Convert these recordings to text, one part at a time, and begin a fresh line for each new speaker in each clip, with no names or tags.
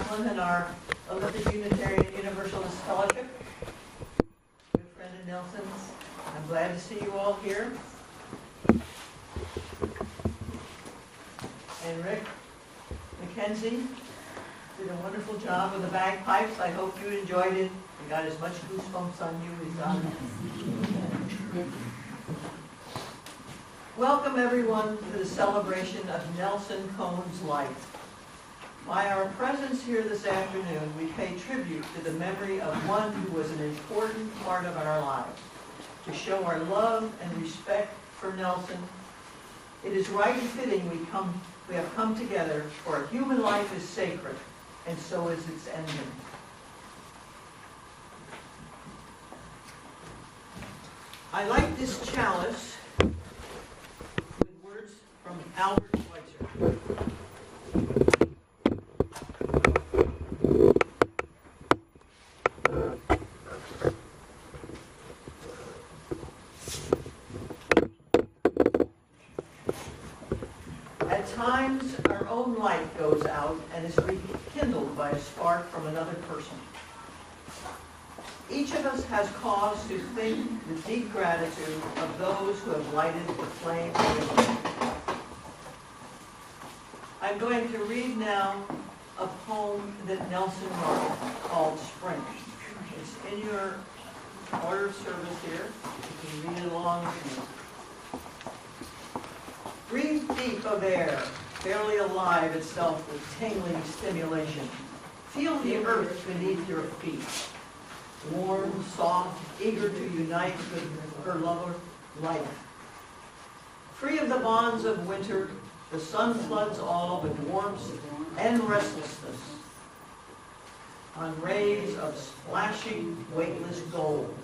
chaplain in our Olympic Unitarian Universalist Fellowship. Good friend of Nelson's. I'm glad to see you all here. And Rick McKenzie did a wonderful job with the bagpipes. I hope you enjoyed it. You got as much goosebumps on you as on me. Welcome everyone to the celebration of Nelson Cone's life. By our presence here this afternoon, we pay tribute to the memory of one who was an important part of our lives. To show our love and respect for Nelson, it is right and fitting we have come together, for a human life is sacred, and so is its ending. I like this chalice with words from Albert Schweitzer. At times, our own light goes out and is rekindled by a spark from another person. Each of us has cause to think with deep gratitude of those who have lighted the flame within us. I'm going to read now a poem that Nelson wrote called Spring. It's in your order of service here. You can read it along with me. Breathe deep of air, barely alive itself with tingling stimulation. Feel the earth beneath your feet. Warm, soft, eager to unite with her lover, life. Free of the bonds of winter, the sun floods all with warmth and restlessness on rays of splashing, weightless gold.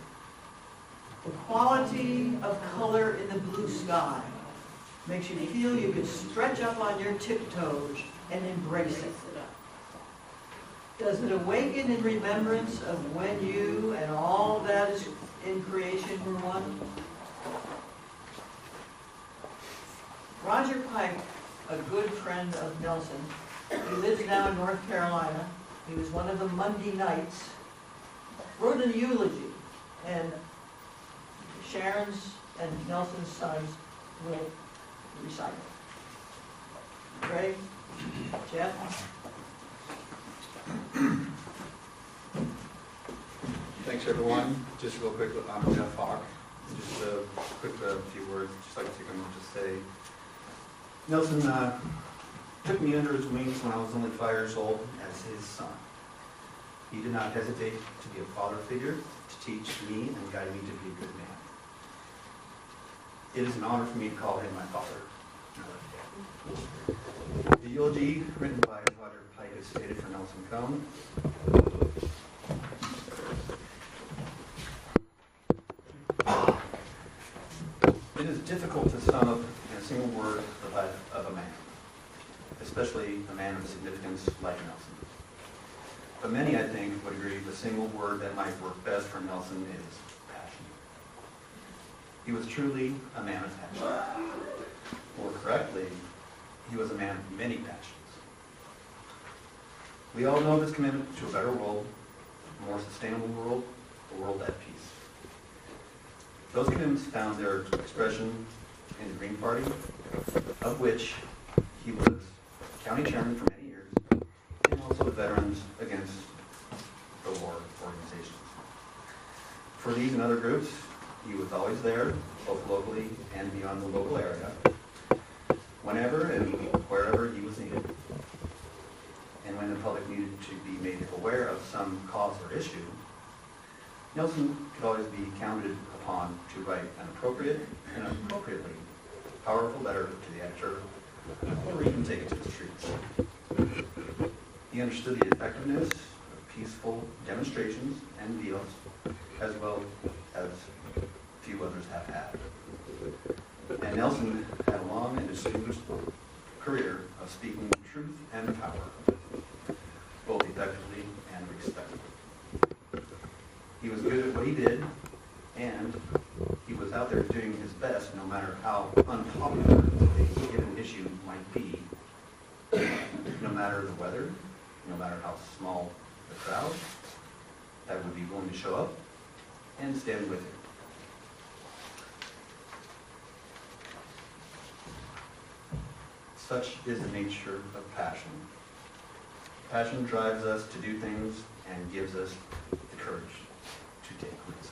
The quality of color in the blue sky makes you feel you could stretch up on your tiptoes and embrace it. Does it awaken in remembrance of when you and all that is in creation were one? Roger Pike, a good friend of Nelson, he lives now in North Carolina. He was one of the Monday Knights, wrote a eulogy, and Sharon's and Nelson's sons will recite it. Craig? Jeff?
Thanks, everyone. Just real quick, I'm Jeff Hawk. Just a quick few words. Just like to just say, Nelson took me under his wings when I was only 5 years old as his son. He did not hesitate to be a father figure, to teach me and guide me to be a good man. It is an honor for me to call him my father. The eulogy written by Roger Pike is stated for Nelson Cone. It is difficult to sum up in a single word the life of a man, especially a man of significance like Nelson. But many, I think, would agree the single word that might work best for Nelson is passion. He was truly a man of passion. More correctly, he was a man of many passions. We all know his commitment to a better world, a more sustainable world, a world at peace. Those commitments found their expression in the Green Party, of which he was county chairman for many years, and also the Veterans Against the War organizations. For these and other groups, he was always there, both locally and beyond the local area, whenever and wherever he was needed. And when the public needed to be made aware of some cause or issue, Nelson could always be counted upon to write an appropriate and appropriately powerful letter to the editor, or even take it to the streets. He understood the effectiveness of peaceful demonstrations and deals, as well as few others have had. And Nelson had a long and distinguished career of speaking truth and power, both effectively and respectfully. He was good at what he did, and he was out there doing his best no matter how unpopular a given issue might be, no matter the weather, no matter how small the crowd, that would be willing to show up and stand with him. Such is the nature of passion. Passion drives us to do things and gives us the courage to take risks.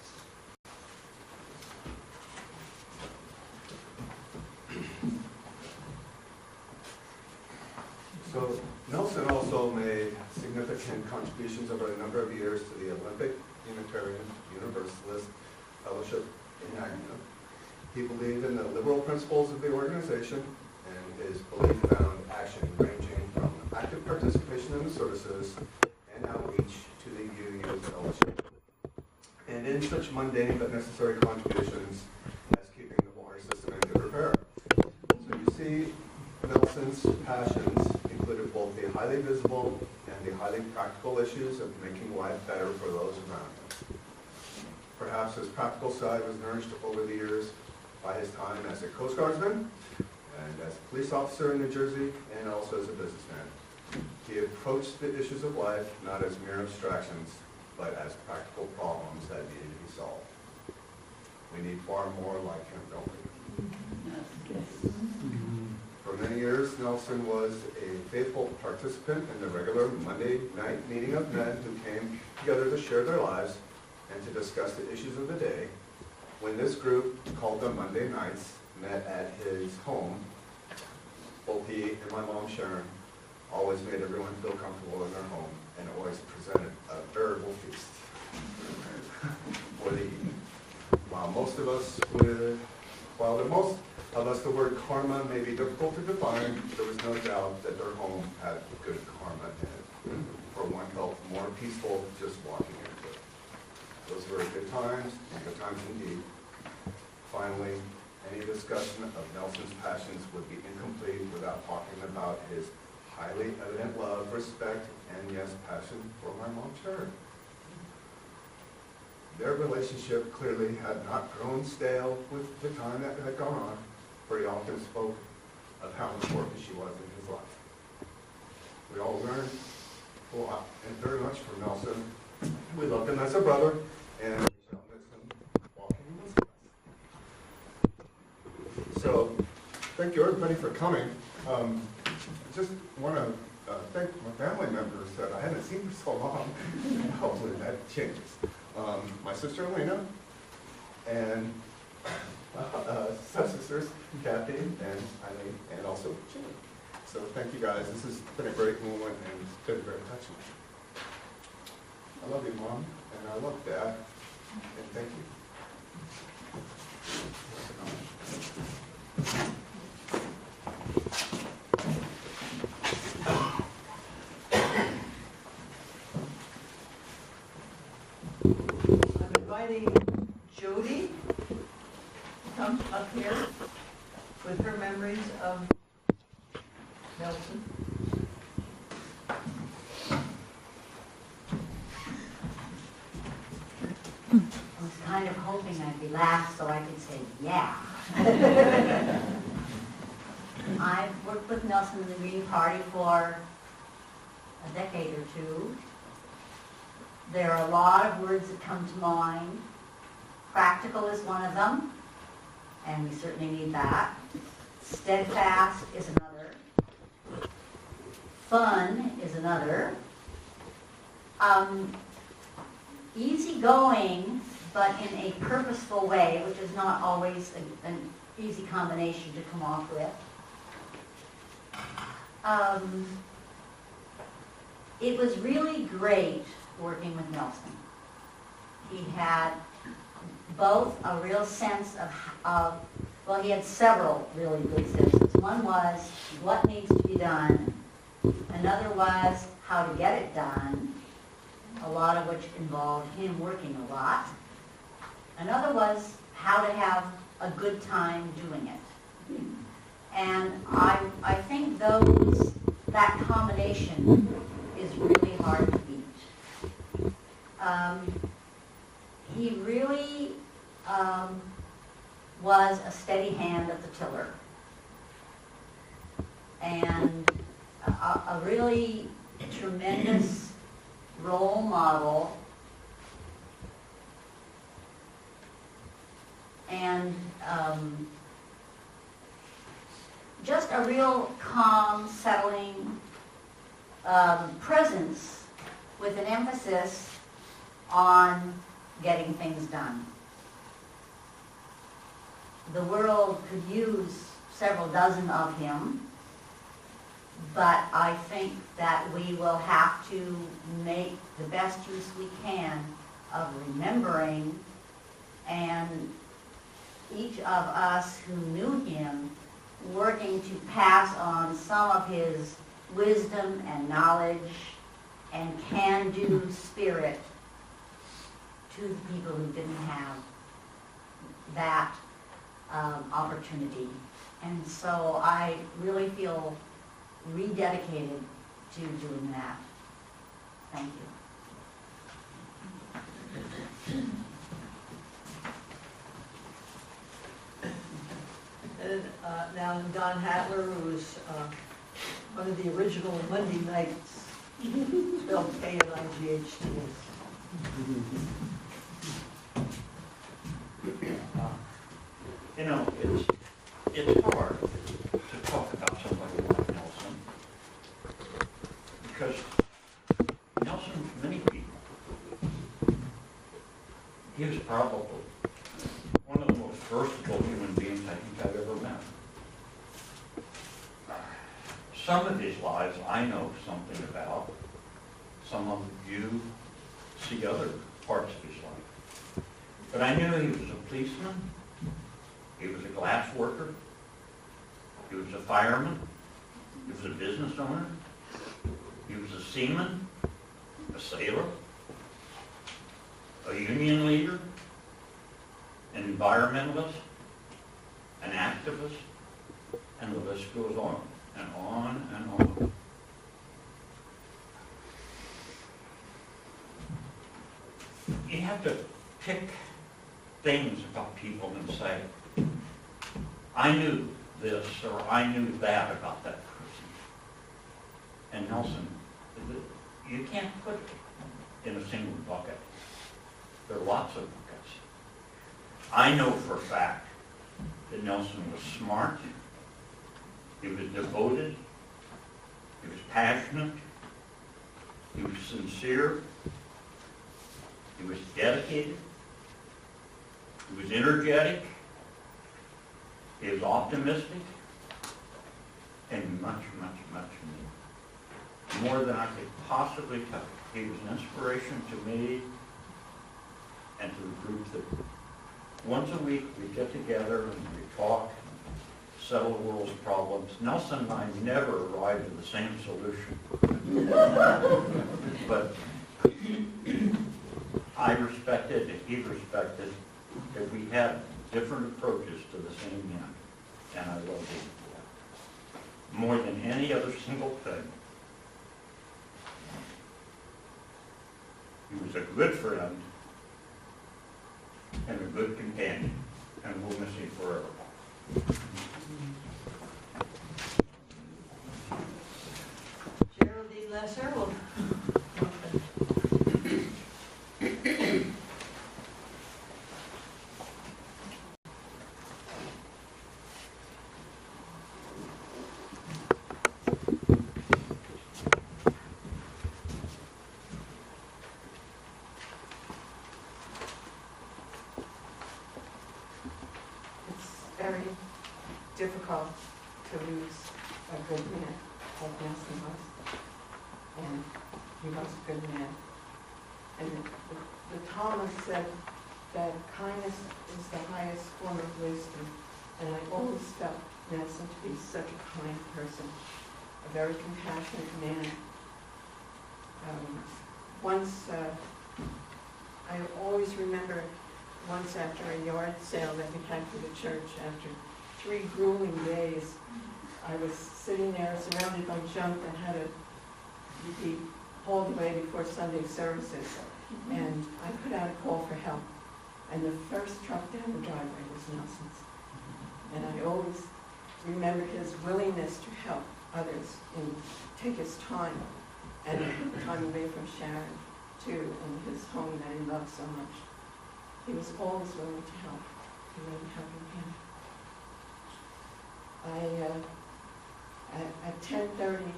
So Nelson also made significant contributions over a number of years to the Olympic Unitarian Universalist Fellowship in Agnew. He believed in the liberal principles of the organization, and his belief found action ranging from active participation in the services and outreach to the UU Fellowship, and in such mundane but necessary contributions as keeping the water system in good repair. So you see, Nelson's passions included both the highly visible and the highly practical issues of making life better for those around him. Perhaps his practical side was nourished over the years by his time as a Coast Guardsman and as a police officer in New Jersey, and also as a businessman. He approached the issues of life not as mere abstractions, but as practical problems that needed to be solved. We need far more like him, don't we? For many years, Nelson was a faithful participant in the regular Monday night meeting of men who came together to share their lives and to discuss the issues of the day. When this group, called the Monday Nights, met at his home, both he and my mom Sharon always made everyone feel comfortable in their home and always presented a veritable feast for the evening. While the most of us, the word karma may be difficult to define, there was no doubt that their home had good karma in it. For one felt more peaceful just walking into it. Those were good times indeed. Finally, any discussion of Nelson's passions would be incomplete without talking about his highly evident love, respect, and yes, passion for my mom Sharon. Their relationship clearly had not grown stale with the time that had gone on, for he often spoke of how important she was in his life. We all learned a lot, and very much from Nelson. We loved him as a brother, and we shall miss him walking with us. So, thank you everybody for coming. I just want to thank my family members that I haven't seen for so long. Hopefully that changes. My sister Elena, and stepsisters Kathy and Eileen, and also Jimmy. So thank you guys. This has been a great moment and it's been very touching. I love you, Mom, and I love Dad, and thank you.
I'm inviting Jody to come up here with her memories of Nelson.
I was kind of hoping I'd be last so I could say, yeah. I've worked with Nelson and the Green Party for a decade or two. There are a lot of words that come to mind. Practical is one of them, and we certainly need that. Steadfast is another. Fun is another. Easygoing, but in a purposeful way, which is not always an easy combination to come off with. It was really great working with Nelson. He had both a real sense of well, he had several really good senses. One was what needs to be done. Another was how to get it done, a lot of which involved him working a lot. Another was how to have a good time doing it. And I think that combination is really hard to beat. He really was a steady hand at the tiller. And a really a tremendous role model, and just a real calm, settling presence with an emphasis on getting things done. The world could use several dozen of him, but I think that we will have to make the best use we can of remembering, and each of us who knew him working to pass on some of his wisdom and knowledge and can-do spirit to the people who didn't have that opportunity. And so I really feel rededicated to doing that. Thank you.
And now Don Hattler, who was one of the original Monday nights, spelled K-N-I-G-H-T.
You know, it's hard to talk about somebody like Nelson, because Nelson, for many people, he was probably one of the most versatile human beings I think I've ever met. Some of his lives I know something about. Some of you see other parts of his life. But I knew he was a policeman. He was a glass worker. He was a fireman. He was a business owner. He was a seaman, a sailor, a union leader, an environmentalist, an activist, and the list goes on and on and on. You have to pick things about people and say, I knew this or I knew that about that person. And Nelson, you can't put it in a single bucket. There are lots of buckets. I know for a fact that Nelson was smart, he was devoted, he was passionate, he was sincere, he was dedicated, he was energetic, he was optimistic, and much, much, much more. More than I could possibly tell. He was an inspiration to me and to the group that once a week we get together and we talk, settle the world's problems. Nelson and I never arrived at the same solution. But I respected and he respected that we had different approaches to the same end, and I loved him for that. More than any other single thing. He was a good friend and a good companion, and we'll miss him forever.
Geraldine Lesser will.
Very difficult to lose a good man like Nelson was, and he was a good man. And the Thomas said that kindness is the highest form of wisdom, and I always felt Nelson to be such a kind person, a very compassionate man. I always remember once after a yard sale that we had for the church, after 3 grueling days, I was sitting there surrounded by junk that had to be hauled away before Sunday services. And I put out a call for help. And the first truck down the driveway was Nelson's. And I always remember his willingness to help others and take his time and time away from Sharon too, in his home that he loved so much. He was always willing to help. He really helping him. At 10:30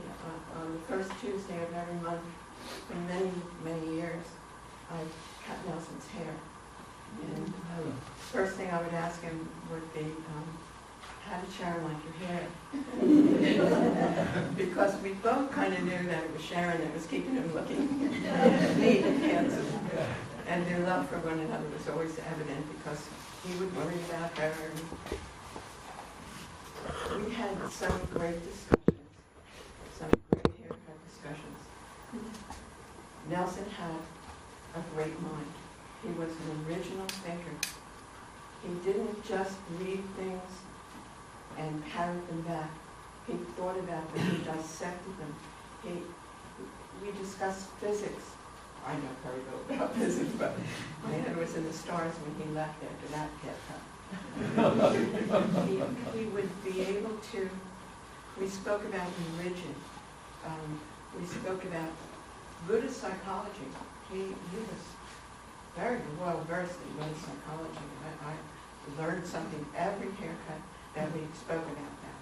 on the first Tuesday of every month for many, many years, I cut Nelson's hair. And first thing I would ask him would be, how did Sharon like your hair? Because we both kind of knew that it was Sharon that was keeping him looking neat and handsome. And their love for one another was always evident because he would worry about her. We had some great discussions, some great haircut discussions. Nelson had a great mind. He was an original thinker. He didn't just read things and parrot them back. He thought about them, he dissected them. We discussed physics. I know very little about physics, but my head was in the stars when he left after that haircut. He would be able to, we spoke about religion. We spoke about Buddhist psychology. He was very well versed in Buddhist psychology. I learned something every haircut that we spoke about that.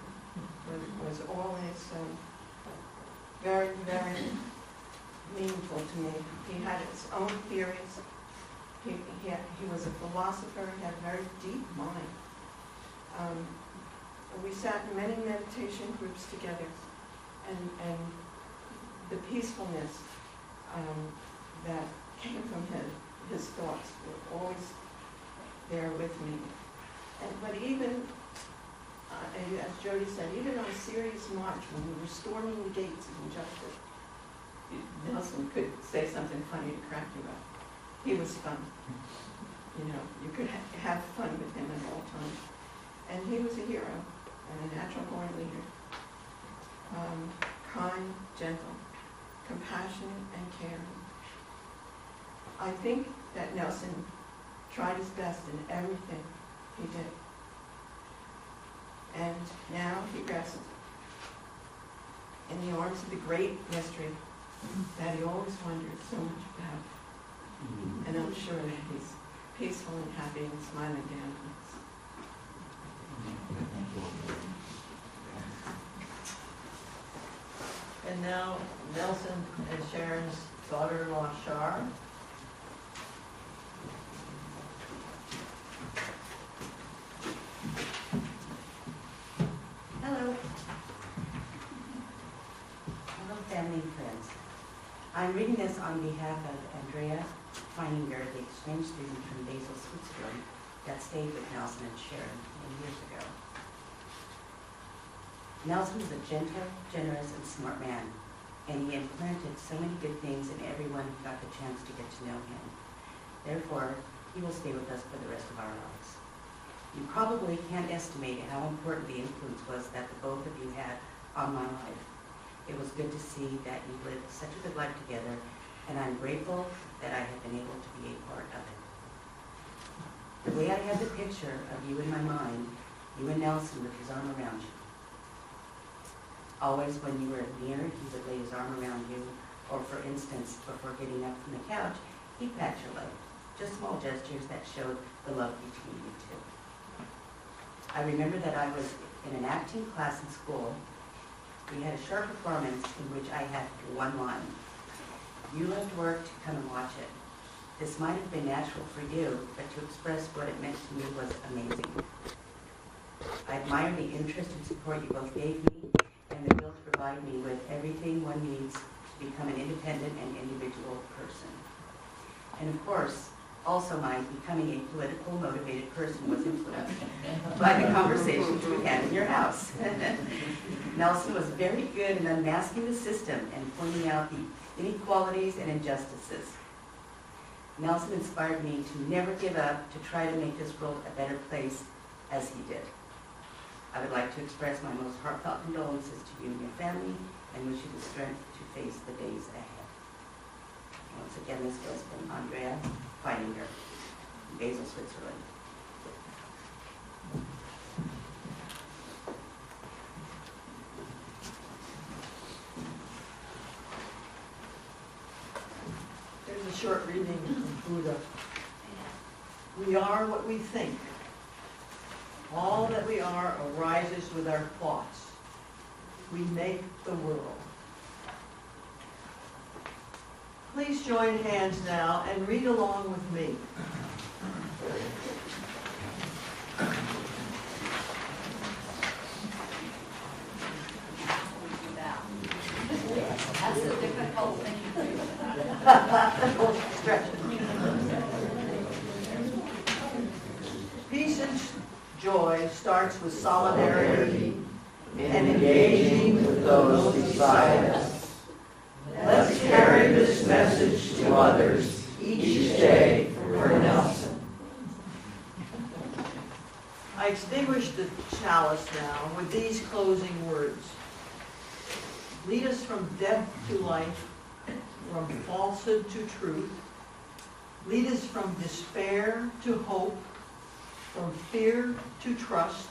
Was always very, very meaningful to me. He had his own theories. He was a philosopher. He had a very deep mind. We sat in many meditation groups together, and the peacefulness that came from his thoughts were always there with me. But even, as Jody said, even on a serious march when we were storming the gates of injustice, Nelson could say something funny to crack you up. He was fun. You know, you could have fun with him at all times. And he was a hero and a natural born leader. Kind, gentle, compassionate, and caring. I think that Nelson tried his best in everything he did. And now he rests in the arms of the great mystery that he always wondered so much about. And I'm sure that he's peaceful and happy and smiling down at us.
And now Nelson and Sharon's daughter-in-law, Shar.
Hello. Hello, family and friends. I'm reading this on behalf of Andrea Feininger, the exchange student from Basel, Switzerland, that stayed with Nelson and Sharon many years ago. Nelson was a gentle, generous, and smart man, and he implanted so many good things in everyone who got the chance to get to know him. Therefore, he will stay with us for the rest of our lives. You probably can't estimate how important the influence was that the both of you had on my life. It was good to see that you lived such a good life together, and I'm grateful that I have been able to be a part of it. The way I had the picture of you in my mind, you and Nelson with his arm around you. Always when you were near, he would lay his arm around you, or for instance, before getting up from the couch, he'd pat your leg. Just small gestures that showed the love between you two. I remember that I was in an acting class in school. We had a short performance in which I had one line. You left work to come and watch it. This might have been natural for you, but to express what it meant to me was amazing. I admire the interest and support you both gave me, and the will to provide me with everything one needs to become an independent and individual person. And of course, also my becoming a political motivated person was influenced by the conversations we had in your house. Nelson was very good in unmasking the system and pointing out the inequalities and injustices. Nelson inspired me to never give up, to try to make this world a better place as he did. I would like to express my most heartfelt condolences to you and your family and wish you the strength to face the days ahead. Once again, this was from Andrea Feininger, Basel, Switzerland.
reading from Buddha. We are what we think. All that we are arises with our thoughts. We make the world. Please join hands now and read along with me.
That's a difficult thing to do.
Stretch it. Peace and joy starts with solidarity and engaging with those beside us. Let's carry this message to others each day for Nelson. I extinguish the chalice now with these closing words. Lead us from death to life, from falsehood to truth. Lead us from despair to hope, from fear to trust.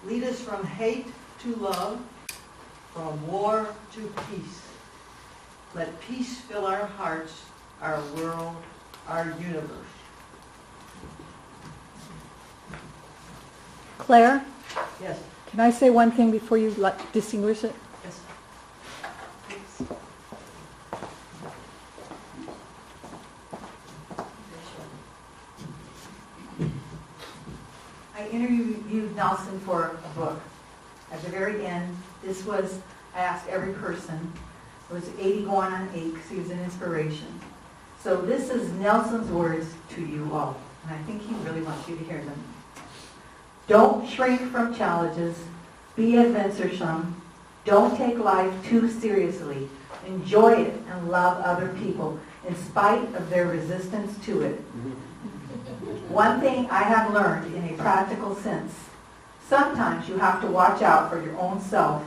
Lead us from hate to love, from war to peace. Let peace fill our hearts, our world, our universe.
Claire,
Yes.
can I say one thing before you distinguish it?
Yes.
I interviewed Nelson for a book. At the very end, I asked every person, it was 80 going on 8 because he was an inspiration. So this is Nelson's words to you all, and I think he really wants you to hear them. Don't shrink from challenges, be adventuresome, don't take life too seriously, enjoy it and love other people in spite of their resistance to it. One thing I have learned in a practical sense, sometimes you have to watch out for your own self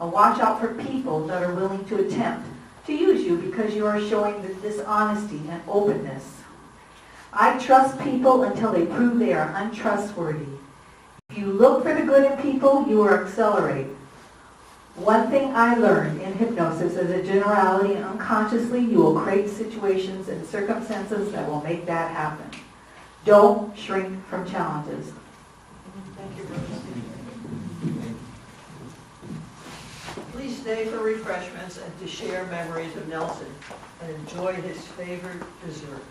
and watch out for people that are willing to attempt to use you because you are showing dishonesty and openness. I trust people until they prove they are untrustworthy. If you look for the good in people, you will accelerate. One thing I learned in hypnosis as a generality and unconsciously, you will create situations and circumstances that will make that happen. Don't shrink from challenges.
Thank you, Rose. Please stay for refreshments and to share memories of Nelson and enjoy his favorite dessert.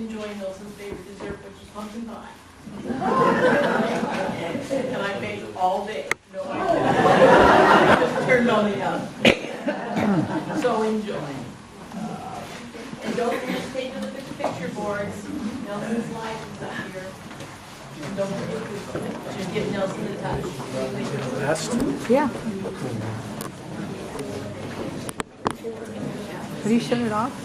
enjoy Nelson's favorite dessert, which is pumpkin pie. And I bake all day, no idea. I just turned on the oven. So enjoy. And don't hesitate to look at the picture boards. Nelson's life is up here. And don't forget to give Nelson a touch.
Yeah. Have you shut it off?